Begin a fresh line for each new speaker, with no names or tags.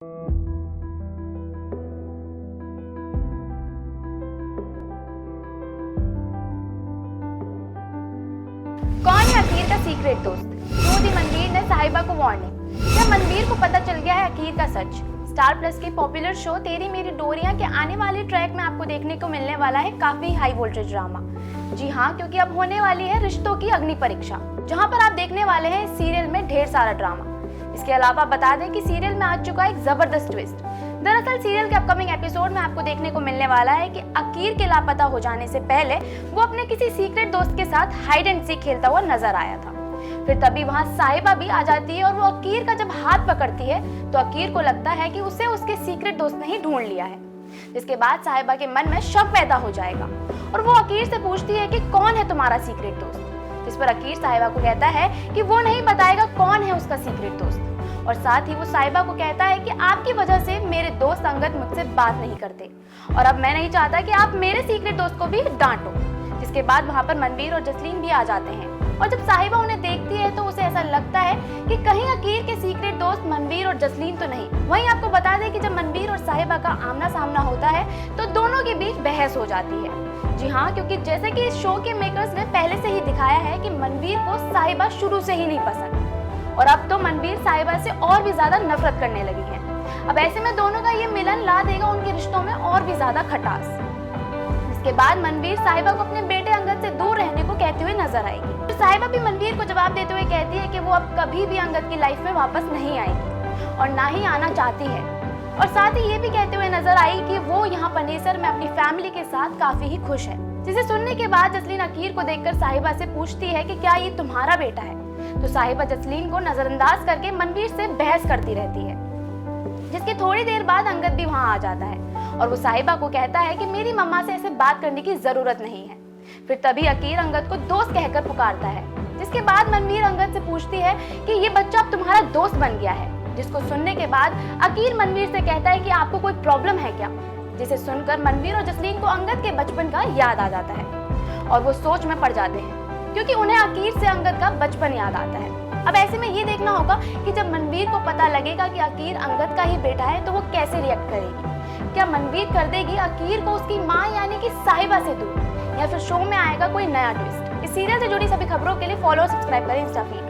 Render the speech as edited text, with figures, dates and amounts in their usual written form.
कौन है अकीर का सीक्रेट दोस्त? क्यों दी मनवीर ने साहिबा को वार्निंग? क्या मनवीर को पता चल गया है अकीर का सच? स्टार प्लस के पॉपुलर शो तेरी मेरी डोरियां के आने वाले ट्रैक में आपको देखने को मिलने वाला है काफी हाई वोल्टेज ड्रामा। जी हाँ, क्योंकि अब होने वाली है रिश्तों की अग्नि परीक्षा, जहाँ पर आप देखने वाले हैं इस सीरियल में ढेर सारा ड्रामा। इसके अलावा बता दें कि सीरियल में आ चुका है एक जबरदस्त ट्विस्ट। दरअसल सीरियल के अपकमिंग एपिसोड में आपको देखने को मिलने वाला है कि अकीर के लापता हो जाने से पहले वो अपने किसी सीक्रेट दोस्त के साथ हाइड एंड सीक खेलता हुआ नजर आया था। फिर तभी वहाँ साहिबा भी आ जाती है और वो अकीर का जब हाथ पकड़ती है तो अकीर को लगता है कि उसे उसके सीक्रेट दोस्त ने ही ढूंढ लिया है। जिसके बाद साहिबा के मन में शक पैदा हो जाएगा और वो अकीर से पूछती है कि कौन है तुम्हारा सीक्रेट दोस्त, जिस पर अकीर साहिबा को कहता है कि वो नहीं बताएगा कौन है उसका सीक्रेट दोस्त। और साथ ही वो साहिबा को कहता है कि आपकी वजह से मेरे दोस्त अंगद मुझसे बात नहीं करते और अब मैं नहीं चाहता कि आप मेरे सीक्रेट दोस्त को भी डांटो। जिसके बाद वहाँ पर मनवीर और जसलीन भी आ जाते हैं और जब साहिबा उन्हें देखती है तो उसे ऐसा लगता है कि कहीं अकीर के सीक्रेट दोस्त मनवीर और जसलीन तो नहीं। वहीं आपको बता दें कि जब मनवीर और साहिबा का आमना सामना होता है तो दोनों के बीच बहस हो जाती है। जी हाँ, क्योंकि जैसे कि इस शो के मेकर्स ने पहले से ही दिखाया है कि मनवीर को साहिबा शुरू से ही नहीं पसंद और अब तो मनवीर साहिबा से और भी ज्यादा नफरत करने लगी है। अब ऐसे में दोनों का ये मिलन ला देगा उनके रिश्तों में और भी ज्यादा खटास। इसके बाद मनवीर साहिबा को अपने बेटे अंगद से दूर रहने को कहते हुए नजर आएगी। तो साहिबा भी मनवीर को जवाब देते हुए कहती है कि वो अब कभी भी अंगद की लाइफ में वापस नहीं आएगी और ना ही आना चाहती है। और साथ ही ये भी कहते हुए नजर आई कि वो यहाँ पनेसर में अपनी फैमिली के साथ काफी ही खुश है। जिसे सुनने के बाद जसलीन अकीर को देखकर साहिबा से पूछती है कि क्या ये तुम्हारा बेटा है? तो साहिबा जसलीन को नजरअंदाज करके मनवीर से बहस करती रहती है। जिसके थोड़ी देर बाद अंगद भी वहां आ जाता है और वो साहिबा को कहता है कि मेरी मम्मा से ऐसे बात करने की जरूरत नहीं है। फिर तभी अकीर अंगद को दोस्त कहकर पुकारता है। जिसके बाद मनवीर अंगद से पूछती है कि ये बच्चा अब तुम्हारा दोस्त बन गया है। जिसको सुनने के बाद अकीर मनवीर से कहता है कि आपको कोई प्रॉब्लम है क्या? जिसे सुनकर मनवीर और जसलीन को अंगद के बचपन का याद आ जाता है और वो सोच में पड़ जाते हैं क्योंकि उन्हें अकीर से अंगद का बचपन याद आता है। अब ऐसे में ये देखना होगा कि जब मनवीर को पता लगेगा कि अकीर अंगद का ही बेटा है तो वो कैसे रिएक्ट करेगी। क्या मनवीर कर देगी अकीर को उसकी माँ यानी कि साहिबा से दूर, या फिर शो में आएगा कोई नया ट्विस्ट? इस सीरियल से जुड़ी सभी खबरों के लिए फॉलो और सब्सक्राइब करें इंस्टा फीड।